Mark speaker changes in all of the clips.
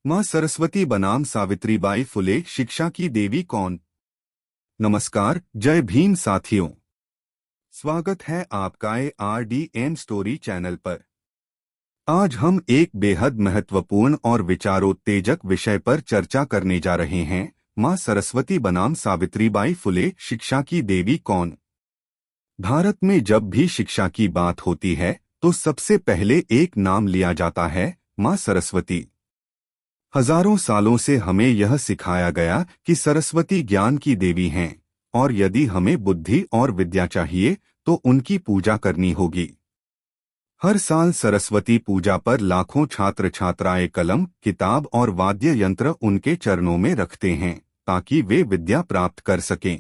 Speaker 1: माँ सरस्वती बनाम सावित्रीबाई फुले शिक्षा की देवी कौन। नमस्कार, जय भीम साथियों। स्वागत है आपका ARDN स्टोरी चैनल पर। आज हम एक बेहद महत्वपूर्ण और विचारोत्तेजक विषय पर चर्चा करने जा रहे हैं। माँ सरस्वती बनाम सावित्रीबाई फुले शिक्षा की देवी कौन। भारत में जब भी शिक्षा की बात होती है तो सबसे पहले एक नाम लिया जाता है, माँ सरस्वती। हजारों सालों से हमें यह सिखाया गया कि सरस्वती ज्ञान की देवी हैं और यदि हमें बुद्धि और विद्या चाहिए तो उनकी पूजा करनी होगी। हर साल सरस्वती पूजा पर लाखों छात्र छात्राएं कलम, किताब और वाद्य यंत्र उनके चरणों में रखते हैं ताकि वे विद्या प्राप्त कर सकें।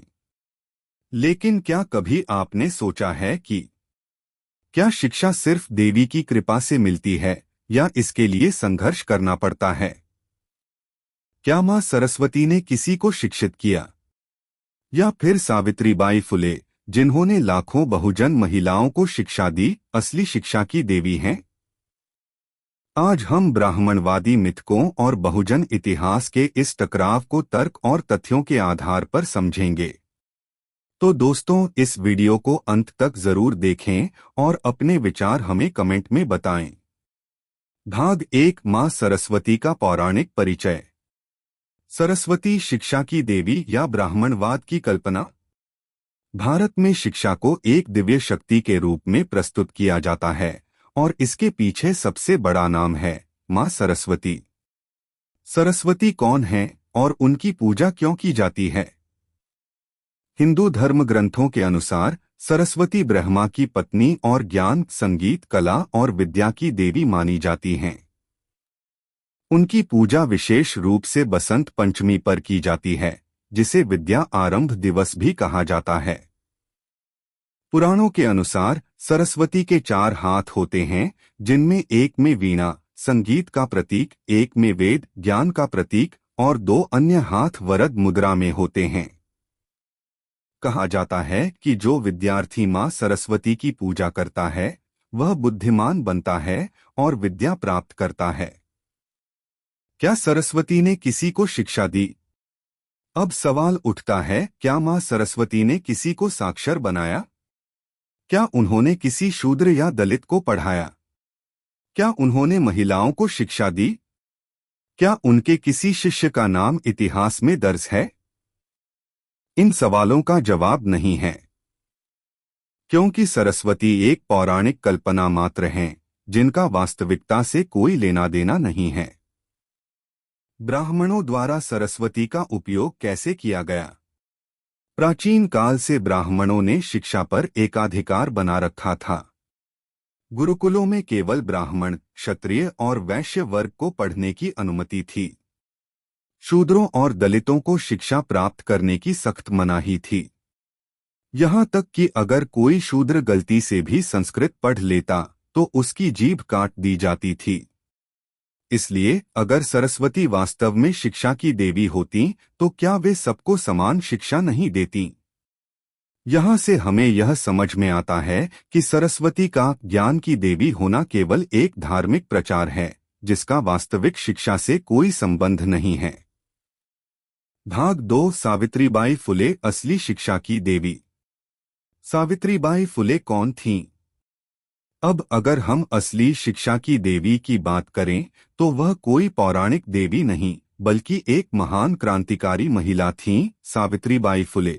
Speaker 1: लेकिन क्या कभी आपने सोचा है कि क्या शिक्षा सिर्फ देवी की कृपा से मिलती है या इसके लिए संघर्ष करना पड़ता है? क्या माँ सरस्वती ने किसी को शिक्षित किया या फिर सावित्रीबाई फुले, जिन्होंने लाखों बहुजन महिलाओं को शिक्षा दी, असली शिक्षा की देवी हैं? आज हम ब्राह्मणवादी मिथकों और बहुजन इतिहास के इस टकराव को तर्क और तथ्यों के आधार पर समझेंगे। तो दोस्तों, इस वीडियो को अंत तक जरूर देखें और अपने विचार हमें कमेंट में बताएं। भाग 1, माँ सरस्वती का पौराणिक परिचय। सरस्वती शिक्षा की देवी या ब्राह्मणवाद की कल्पना। भारत में शिक्षा को एक दिव्य शक्ति के रूप में प्रस्तुत किया जाता है और इसके पीछे सबसे बड़ा नाम है माँ सरस्वती। सरस्वती कौन है और उनकी पूजा क्यों की जाती है? हिंदू धर्म ग्रंथों के अनुसार सरस्वती ब्रह्मा की पत्नी और ज्ञान, संगीत, कला और विद्या की देवी मानी जाती हैं। उनकी पूजा विशेष रूप से बसंत पंचमी पर की जाती है, जिसे विद्या आरंभ दिवस भी कहा जाता है। पुराणों के अनुसार सरस्वती के 4 हाथ होते हैं, जिनमें एक में वीणा, संगीत का प्रतीक, एक में वेद, ज्ञान का प्रतीक और 2 अन्य हाथ वरद मुद्रा में होते हैं। कहा जाता है कि जो विद्यार्थी माँ सरस्वती की पूजा करता है वह बुद्धिमान बनता है और विद्या प्राप्त करता है। क्या सरस्वती ने किसी को शिक्षा दी? अब सवाल उठता है, क्या माँ सरस्वती ने किसी को साक्षर बनाया? क्या उन्होंने किसी शूद्र या दलित को पढ़ाया? क्या उन्होंने महिलाओं को शिक्षा दी? क्या उनके किसी शिष्य का नाम इतिहास में दर्ज है? इन सवालों का जवाब नहीं है, क्योंकि सरस्वती एक पौराणिक कल्पना मात्र हैं, जिनका वास्तविकता से कोई लेना देना नहीं है। ब्राह्मणों द्वारा सरस्वती का उपयोग कैसे किया गया? प्राचीन काल से ब्राह्मणों ने शिक्षा पर एकाधिकार बना रखा था। गुरुकुलों में केवल ब्राह्मण, क्षत्रिय और वैश्य वर्ग को पढ़ने की अनुमति थी। शूद्रों और दलितों को शिक्षा प्राप्त करने की सख्त मनाही थी। यहाँ तक कि अगर कोई शूद्र गलती से भी संस्कृत पढ़ लेता तो उसकी जीभ काट दी जाती थी। इसलिए अगर सरस्वती वास्तव में शिक्षा की देवी होती तो क्या वे सबको समान शिक्षा नहीं देती? यहाँ से हमें यह समझ में आता है कि सरस्वती का ज्ञान की देवी होना केवल एक धार्मिक प्रचार है, जिसका वास्तविक शिक्षा से कोई संबंध नहीं है। भाग 2, सावित्रीबाई फुले असली शिक्षा की देवी। सावित्रीबाई फुले कौन थीं? अब अगर हम असली शिक्षा की देवी की बात करें तो वह कोई पौराणिक देवी नहीं बल्कि एक महान क्रांतिकारी महिला थीं, सावित्रीबाई फुले।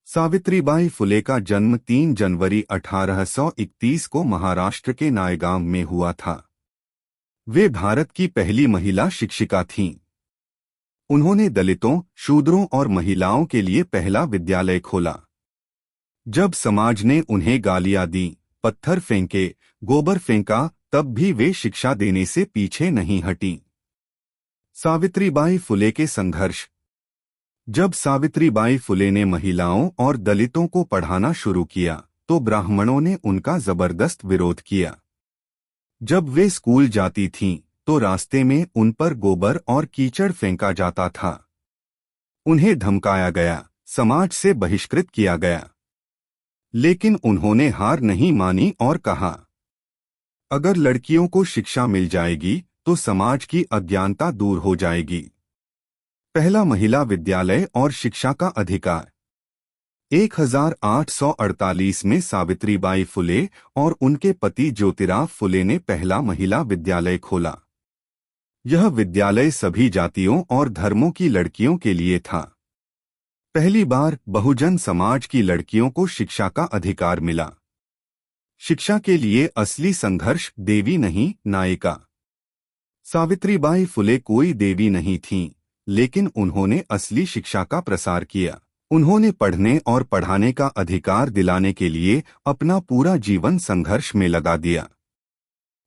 Speaker 1: सावित्रीबाई फुले का जन्म 3 जनवरी 1831 को महाराष्ट्र के नायगांव में हुआ था। वे भारत की पहली महिला शिक्षिका थीं। उन्होंने दलितों, शूद्रों और महिलाओं के लिए पहला विद्यालय खोला। जब समाज ने उन्हें गालियां दी, पत्थर फेंके, गोबर फेंका, तब भी वे शिक्षा देने से पीछे नहीं हटीं। सावित्रीबाई फुले के संघर्ष। जब सावित्रीबाई फुले ने महिलाओं और दलितों को पढ़ाना शुरू किया तो ब्राह्मणों ने उनका जबरदस्त विरोध किया। जब वे स्कूल जाती थीं तो रास्ते में उन पर गोबर और कीचड़ फेंका जाता था। उन्हें धमकाया गया, समाज से बहिष्कृत किया गया। लेकिन उन्होंने हार नहीं मानी और कहा, अगर लड़कियों को शिक्षा मिल जाएगी तो समाज की अज्ञानता दूर हो जाएगी। पहला, महिला विद्यालय और शिक्षा का अधिकार। 1848 में सावित्रीबाई फुले और उनके पति ज्योतिराव फुले ने पहला महिला विद्यालय खोला। यह विद्यालय सभी जातियों और धर्मों की लड़कियों के लिए था। पहली बार बहुजन समाज की लड़कियों को शिक्षा का अधिकार मिला। शिक्षा के लिए असली संघर्ष देवी नहीं, नायिका। सावित्रीबाई फुले कोई देवी नहीं थीं, लेकिन उन्होंने असली शिक्षा का प्रसार किया। उन्होंने पढ़ने और पढ़ाने का अधिकार दिलाने के लिए अपना पूरा जीवन संघर्ष में लगा दिया।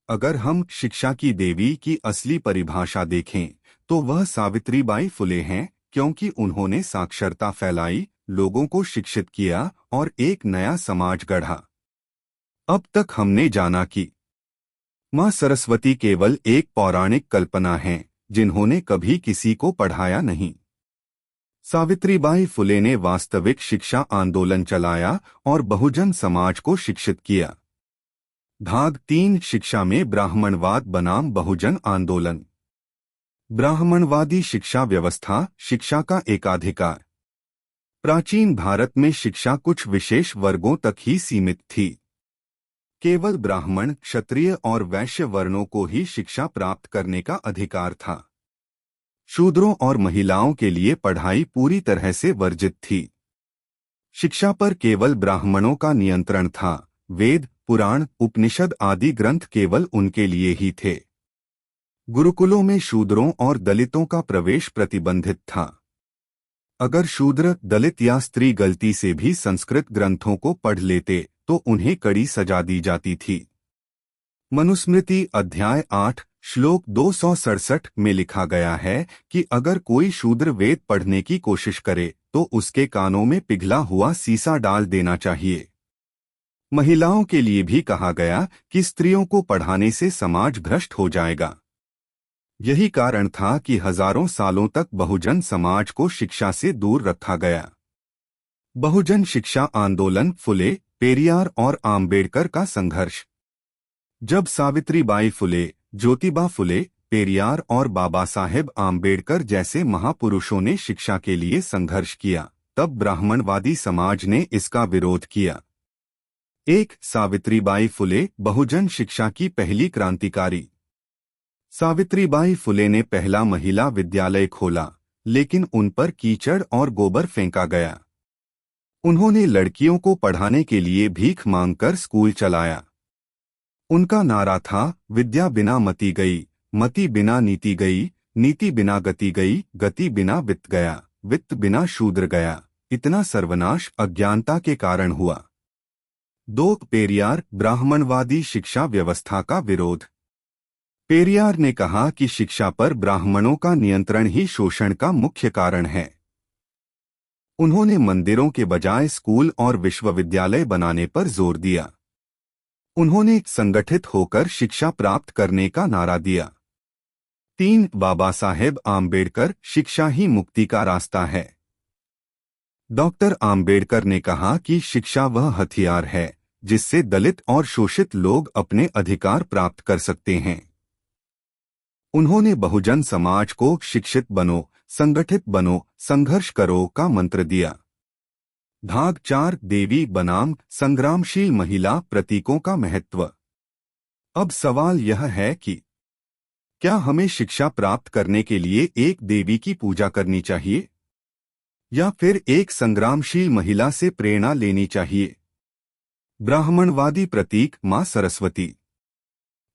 Speaker 1: अगर हम शिक्षा की देवी की असली परिभाषा देखें तो वह सावित्रीबाई फुले हैं, क्योंकि उन्होंने साक्षरता फैलाई, लोगों को शिक्षित किया और एक नया समाज गढ़ा। अब तक हमने जाना कि मां सरस्वती केवल एक पौराणिक कल्पना है, जिन्होंने कभी किसी को पढ़ाया नहीं। सावित्रीबाई फुले ने वास्तविक शिक्षा आंदोलन चलाया और बहुजन समाज को शिक्षित किया। भाग 3, शिक्षा में ब्राह्मणवाद बनाम बहुजन आंदोलन। ब्राह्मणवादी शिक्षा व्यवस्था, शिक्षा का एकाधिकार। प्राचीन भारत में शिक्षा कुछ विशेष वर्गों तक ही सीमित थी। केवल ब्राह्मण, क्षत्रिय और वैश्य वर्णों को ही शिक्षा प्राप्त करने का अधिकार था। शूद्रों और महिलाओं के लिए पढ़ाई पूरी तरह से वर्जित थी। शिक्षा पर केवल ब्राह्मणों का नियंत्रण था। वेद, पुराण, उपनिषद आदि ग्रंथ केवल उनके लिए ही थे। गुरुकुलों में शूद्रों और दलितों का प्रवेश प्रतिबंधित था। अगर शूद्र, दलित या स्त्री गलती से भी संस्कृत ग्रंथों को पढ़ लेते तो उन्हें कड़ी सजा दी जाती थी। मनुस्मृति अध्याय 8 श्लोक 267 में लिखा गया है कि अगर कोई शूद्र वेद पढ़ने की कोशिश करे तो उसके कानों में पिघला हुआ सीसा डाल देना चाहिए। महिलाओं के लिए भी कहा गया कि स्त्रियों को पढ़ाने से समाज भ्रष्ट हो जाएगा। यही कारण था कि हजारों सालों तक बहुजन समाज को शिक्षा से दूर रखा गया। बहुजन शिक्षा आंदोलन, फुले, पेरियार और आम्बेडकर का संघर्ष। जब सावित्रीबाई फुले, ज्योतिबा फुले, पेरियार और बाबा साहेब आम्बेडकर जैसे महापुरुषों ने शिक्षा के लिए संघर्ष किया, तब ब्राह्मणवादी समाज ने इसका विरोध किया। 1. सावित्रीबाई फुले, बहुजन शिक्षा की पहली क्रांतिकारी। सावित्रीबाई फुले ने पहला महिला विद्यालय खोला, लेकिन उन पर कीचड़ और गोबर फेंका गया। उन्होंने लड़कियों को पढ़ाने के लिए भीख मांगकर स्कूल चलाया। उनका नारा था, विद्या बिना मति गई, मति बिना नीति गई, नीति बिना गति गई, गति बिना वित्त गया, वित्त बिना शूद्र गया। इतना सर्वनाश अज्ञानता के कारण हुआ। 2. पेरियार, ब्राह्मणवादी शिक्षा व्यवस्था का विरोध। पेरियार ने कहा कि शिक्षा पर ब्राह्मणों का नियंत्रण ही शोषण का मुख्य कारण है। उन्होंने मंदिरों के बजाय स्कूल और विश्वविद्यालय बनाने पर जोर दिया। उन्होंने संगठित होकर शिक्षा प्राप्त करने का नारा दिया। 3. बाबा साहेब आम्बेडकर, शिक्षा ही मुक्ति का रास्ता है। डॉक्टर आम्बेडकर ने कहा कि शिक्षा वह हथियार है जिससे दलित और शोषित लोग अपने अधिकार प्राप्त कर सकते हैं। उन्होंने बहुजन समाज को शिक्षित बनो, संगठित बनो, संघर्ष करो का मंत्र दिया। भाग 4, देवी बनाम संग्रामशील महिला, प्रतीकों का महत्व। अब सवाल यह है कि क्या हमें शिक्षा प्राप्त करने के लिए एक देवी की पूजा करनी चाहिए या फिर एक संग्रामशील महिला से प्रेरणा लेनी चाहिए? ब्राह्मणवादी प्रतीक, मां सरस्वती।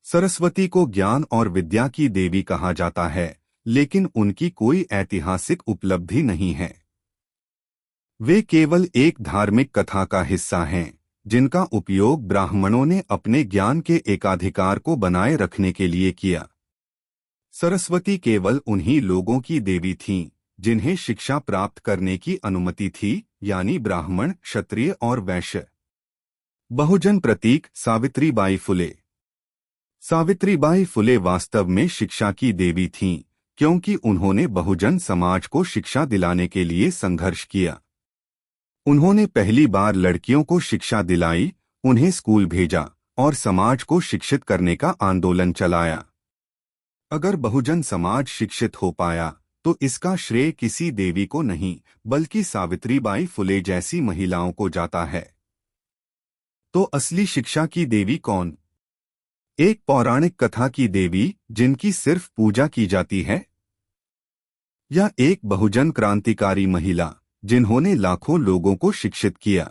Speaker 1: सरस्वती को ज्ञान और विद्या की देवी कहा जाता है, लेकिन उनकी कोई ऐतिहासिक उपलब्धि नहीं है। वे केवल एक धार्मिक कथा का हिस्सा हैं, जिनका उपयोग ब्राह्मणों ने अपने ज्ञान के एकाधिकार को बनाए रखने के लिए किया। सरस्वती केवल उन्हीं लोगों की देवी थीं, जिन्हें शिक्षा प्राप्त करने की अनुमति थी, यानी ब्राह्मण, क्षत्रिय और वैश्य। बहुजन प्रतीक, सावित्रीबाई फुले। सावित्रीबाई फुले वास्तव में शिक्षा की देवी थीं, क्योंकि उन्होंने बहुजन समाज को शिक्षा दिलाने के लिए संघर्ष किया। उन्होंने पहली बार लड़कियों को शिक्षा दिलाई, उन्हें स्कूल भेजा और समाज को शिक्षित करने का आंदोलन चलाया। अगर बहुजन समाज शिक्षित हो पाया तो इसका श्रेय किसी देवी को नहीं बल्कि सावित्रीबाई फुले जैसी महिलाओं को जाता है। तो असली शिक्षा की देवी कौन? एक पौराणिक कथा की देवी जिनकी सिर्फ पूजा की जाती है, या एक बहुजन क्रांतिकारी महिला जिन्होंने लाखों लोगों को शिक्षित किया?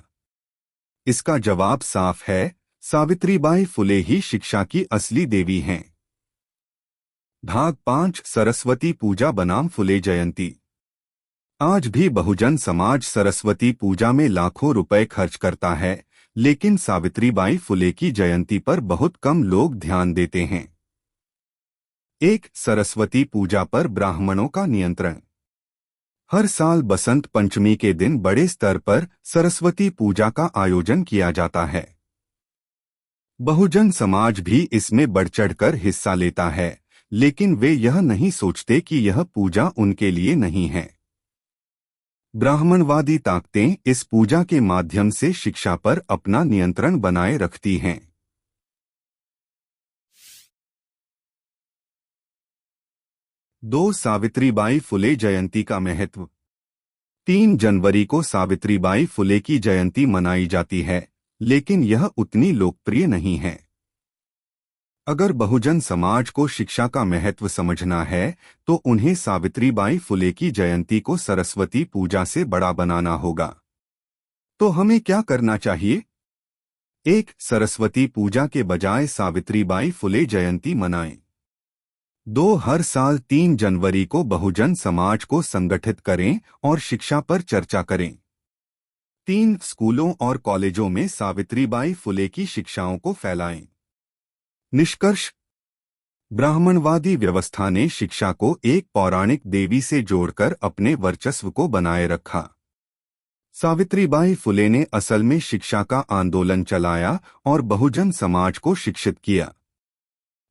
Speaker 1: इसका जवाब साफ है, सावित्रीबाई फुले ही शिक्षा की असली देवी हैं। भाग 5 सरस्वती पूजा बनाम फुले जयंती। आज भी बहुजन समाज सरस्वती पूजा में लाखों रुपए खर्च करता है, लेकिन सावित्रीबाई फुले की जयंती पर बहुत कम लोग ध्यान देते हैं। एक सरस्वती पूजा पर ब्राह्मणों का नियंत्रण। हर साल बसंत पंचमी के दिन बड़े स्तर पर सरस्वती पूजा का आयोजन किया जाता है। बहुजन समाज भी इसमें बढ़ चढ़कर हिस्सा लेता है, लेकिन वे यह नहीं सोचते कि यह पूजा उनके लिए नहीं है। ब्राह्मणवादी ताकतें इस पूजा के माध्यम से शिक्षा पर अपना नियंत्रण बनाए रखती हैं। 2 सावित्रीबाई फुले जयंती का महत्व। 3 जनवरी को सावित्रीबाई फुले की जयंती मनाई जाती है, लेकिन यह उतनी लोकप्रिय नहीं है। अगर बहुजन समाज को शिक्षा का महत्व समझना है तो उन्हें सावित्रीबाई फुले की जयंती को सरस्वती पूजा से बड़ा बनाना होगा। तो हमें क्या करना चाहिए? 1 सरस्वती पूजा के बजाय सावित्रीबाई फुले जयंती मनाएं। 2 हर साल 3 जनवरी को बहुजन समाज को संगठित करें और शिक्षा पर चर्चा करें। 3 स्कूलों और कॉलेजों में सावित्रीबाई फुले की शिक्षाओं को फैलाएं। निष्कर्ष: ब्राह्मणवादी व्यवस्था ने शिक्षा को एक पौराणिक देवी से जोड़कर अपने वर्चस्व को बनाए रखा। सावित्रीबाई फुले ने असल में शिक्षा का आंदोलन चलाया और बहुजन समाज को शिक्षित किया।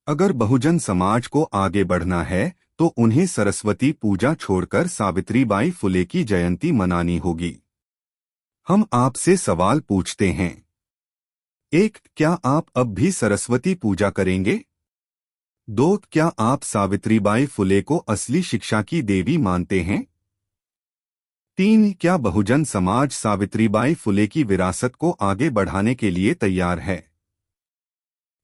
Speaker 1: अगर बहुजन समाज को आगे बढ़ना है तो उन्हें सरस्वती पूजा छोड़कर सावित्रीबाई फुले की जयंती मनानी होगी। हम आपसे सवाल पूछते हैं। 1 क्या आप अब भी सरस्वती पूजा करेंगे? 2 क्या आप सावित्रीबाई फुले को असली शिक्षा की देवी मानते हैं? 3 क्या बहुजन समाज सावित्रीबाई फुले की विरासत को आगे बढ़ाने के लिए तैयार है?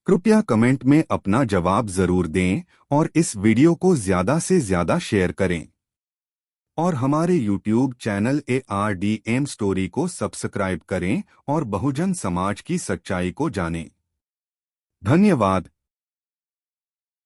Speaker 1: कृपया कमेंट में अपना जवाब जरूर दें और इस वीडियो को ज्यादा से ज्यादा शेयर करें। और हमारे YouTube चैनल ARDM स्टोरी को सब्सक्राइब करें और बहुजन समाज की सच्चाई को जानें। धन्यवाद।